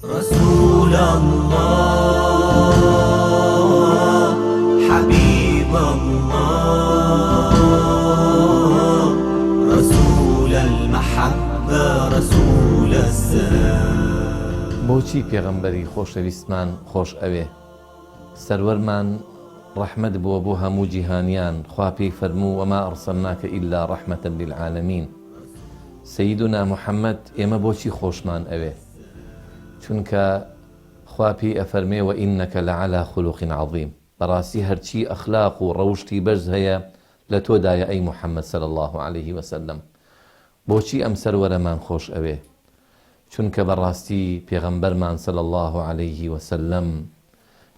رسول الله حبيب الله رسول المحبة رسول السلام. بۆچی پێغەمبەری خۆشەویستمان خۆش ئەوێ؟ سەروەرمان ڕەحمەت بووە بۆ هەموو جیهانیان. خوا پێی فەرموو وەما ئەرسەلناکە ئیلا ڕەحمەتەن للعالەمین. سەیدنا موحەممەد ئێمە بۆچی خۆشمان ئەوێ؟ چونکە خوا پێی ئەفەرمێ وئینەکە لەعەلا خولوق عەظیم. بەڕاستی هەرچی ئەخلاق و ڕەوشتی بەرز هەیە لە تۆدایە ئەی موحەممەد صلی الله عليه وسلم. بۆچی ئەم سەروەرەمان خۆش ئەوێ؟ چونکە بەڕاستی پێغەمبەرمان صلی الله عليه وسلم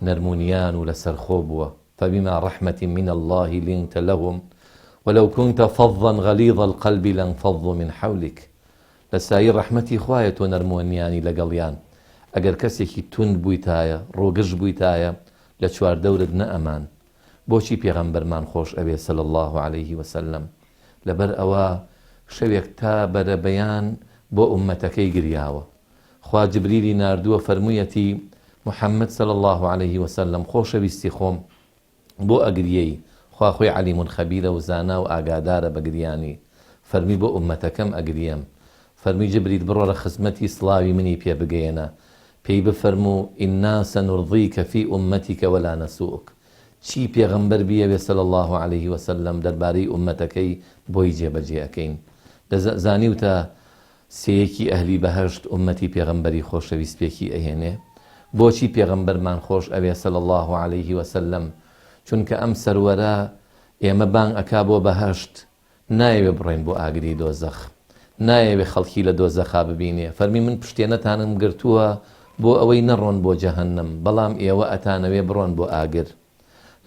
نەرمونیان و لەسەرخۆ بووە. فبما رحمة من الله لنت لهم ولو كنت فظا غليظ القلب لانفضوا من حولك. لەسایی ڕەحمەتی خوایە تۆ نەرمونیانی لەگەڵیان. ئەگەر کەسێکی تند بوویتایە ڕۆگەش بوویتایە لە چواردەورت نەئەمان. بۆچی پێغەمبەرمان خۆش ئەوێ صلی الله عليه وسلم؟ لەبەر ئەوە شەوێک تا بەرەبەیان بۆ ئومەتەکەی گریاوە. خوا جبریلی ناردووە فەرموویەتی محەممەد صلی الله عليه وسلم خۆشەویستی خۆم بۆ ئەگریەی. خوا خۆی عەلیمون خەبیرە و زانا و ئاگادارە بە گریانی. فەرمی بۆ ئومەتەکەم ئەگریم. فەرمی جبریل بڕۆ لە خزمەتی سڵاوی منی پێ بگەێنە. پێی بفەرموو ئینا سەنوڕضیکە فی ئومەتیکە وەلا نەسوؤک. چی پێغەمبەر بیەوێ صلی الله عليه وسلم دەربارەی ئومەتەکەی بۆی جێبەجێ ئەکەین. زانیوتە سەیەکی ئەهلی بەهەشت ئومەتی پێغەمبەری خۆشەویست پێکی ئەهێنێ؟ بۆچی پێغەمبەرمان خۆش ئەوێ صلی الله عليه وسلم؟ چونکە ئەم سەروەرە ئێمە بانگ ئەکا بۆ بەهەشت. نایەوێ بڕێن بۆ ئاگری دۆزەخ، نایەوێ خەڵکی لە دۆزەخا ببینێ. فەرمی من پشتێنەتانم گرتووە بۆ ئەوەی نەڕۆن بۆ جەهەنەم، بەڵام ئێوە ئەتانەوێ بڕۆن بۆ ئاگر.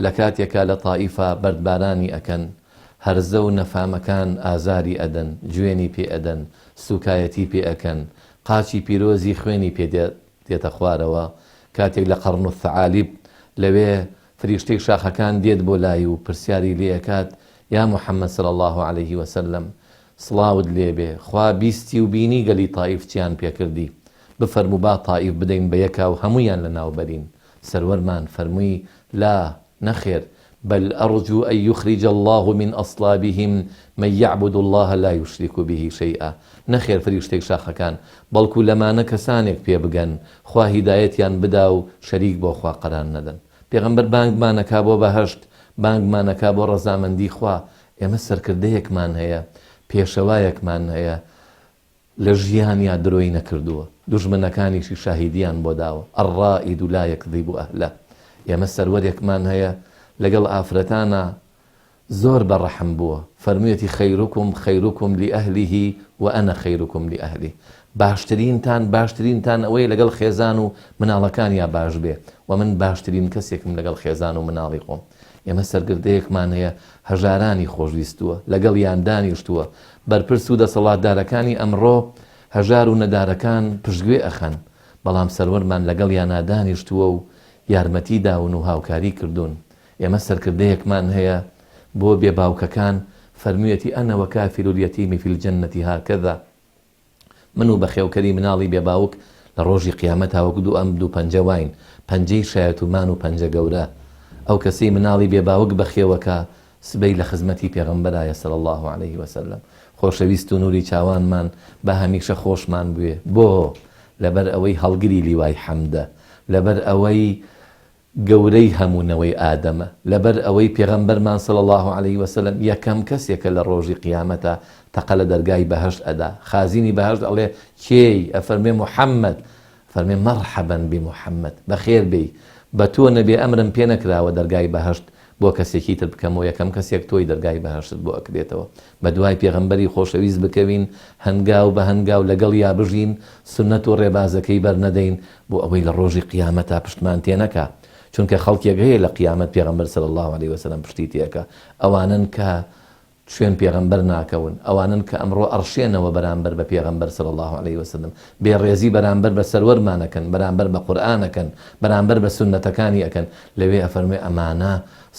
لە کاتێکا لە تائیفا بەردبارانی ئەکەن، هەرزە و نەفامەکان ئازاری ئەدەن، گوێنی پێ ئەدەن، سوکایەتی پێ ئەکەن، قاچی پیرۆزی خوێنی پێ دێتە خوارەوە. کاتێک لە قەڕن و ثەعالیب لەوێ فریشتەی شاخەکان دێت بۆ لای و پرسیاری لێ ئەکات یا محەممەد صلی الله عليه وسلم سڵاوت لێبێ، خوا بیستی و بینی گەلی تائیف چیان پێکردی، بفەرموو با تائیف بدەین بە یەکا و هەموویان لە ناو بەرین. سەروەرمان فەرمووی لا نەخێر بل أرجو أن يخرج الله من أصلابهم من يعبد الله لا يشرك به شيئا. نەخێر فریشتێک شاخەکان بەڵکو لەمانە کەسانێک پێ بگەن خوا هیدایەتیان بدا و شەریک بۆ خوا قەرار نەدەن. پێغەمبەر بانگمانەکا بۆ بەهەشت، بانگمانەکا بۆ ڕەزامەندی خوا. ئێمە سەرکردەیەکمان هەیە، پێشەوایەکمان هەیە، لە ژیانیا درۆی نەکردووە، دوژمنەکانیشی شاهیدیان بۆ داوە. الرائد لا يكذب أهله. ئێمە سەروەرێکمان هەیە لەگەڵ ئافرەتانە زۆر بەڕەحم بووە. فەرموویەتی خەیرکم خەیرکم لئەهلیه وأنا خەیرکم لئەهلی. باشترینتان ئەوەی لەگەڵ خێزان و مناڵەکانیا باش بێ و من باشترین کەسێکم لەگەڵ خێزان و مناڵی خۆم. ئێمە سەرگردەیەکمان هەیە هەژارانی خۆشویستووە، لەگەڵ یان دانیشتووە. بەرپرس و دەسەڵاتدارەکانی ئەمڕۆ هەژار و نەدارەکان پشتگوێ ئەخەن، بەڵام سەروەرمان لەگەڵ یانا دانیشتووە و یارمەتی داون و هاوکاری کردوون. ئێمە سەرکردەیەکمان هەیە بۆ بێباوکەکان. فەرموویەتی ئەنە وەکافیل اليەتیمی فی الجەنەة هاکەذا. من و بەخێوکەری مناڵی بێباوک لە ڕۆژی قیامەت هاوەکو دوو ئەم دوو پەنجە واین، پەنجەی شایەتومان و پەنجە گەورە. ئەو کەسەی مناڵی بێباوک بەخێوەکە سبەی لە خزمەتی پێغەمبەرایە صلی الله عليه وسلم. خۆشەویست و نوری چاوانمان بە هەمیشە خۆشمان بوێ. بۆ لەبەر ئەوەی هەڵگری لیوای حەمدە، لەبەر ئەوەی گەورەی هەموونەوەی ئادەمە، لەبەر ئەوەی پێغەمبەرمان صلی الله عليه وسلم یەکەم کەسێکە لە ڕۆژی قیامەتە تەقە لە دەرگای بەهەشت ئەدا. خازینی بەهەشت ئەڵێ کێی؟ ئەفەرمێ محەممەد. فەرمێ مەرحەبەن بمحەممەد، بەخێر بێی، بە تۆ نەبێ ئەمرم پێ نەکراوە دەرگای بەهەشت بۆ کەسێکی تر بکەمەوە، یەکەم کەسێک تۆی دەرگای بەهەشتت بۆ ئەکرێتەوە. بە دوای پێغەمبەری خۆشەویست بکەوین، هەنگاو بە هەنگاو لەگەڵ یا بژین، سنەت و ڕێبازەکەی بەرنەدەین بۆ ئەوەی لە ڕۆژی قیامەتا پشتمان تێنەکە. چونکە خەڵکێک هەیە لە قیامەت پێغەمبەر صلی الله عليه وسلم پشتی تێکە. ئەوانن کە شوێن پێغەمبەر ناکەون، ئەوانن کە ئەمڕۆ ئەڕشێنەوە بەرامبەر بە پێغەمبەر صلی الله عليه وسلم، بێڕێزی بەرامبەر بە سەروەرمانەکەن، بەرامبەر بە قورئانەکەن، بەرامبەر بە سونەتەکانی ئەکەن. لەوێ ئەفەرمێ ئەمانە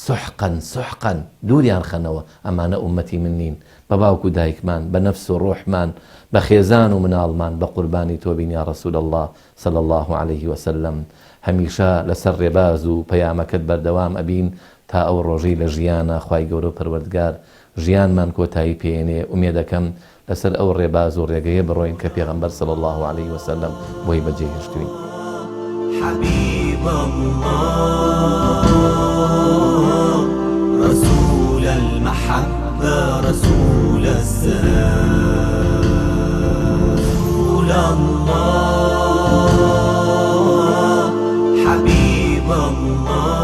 سحقا سحقا، دووریان خەنەوە، ئەمانە ئومەتی من نین. بە باوک و دایکمان، بە نەفس و ڕۆحمان، بخيزان و مناڵمان بە قوربانی تۆ بین یا رسول الله صلى الله عليه وسلم هەمیشە لەسەر ڕێباز و پەیامەکەت بەردەوام ئەبین تا ئەو ڕۆژەی لە ژیانە خوای گەورە و پەروەردگار ژیانمان کۆتایی پێێنێ ئومێدەکەم لەسەر ئەو ڕێباز و ڕێگەیە بڕۆین کە پێغەمبەر صلى الله عليه وسلم بۆی بەجێهێشتوین. حبيب الله رسول المحبة رسول السلام رسول الله حبيب الله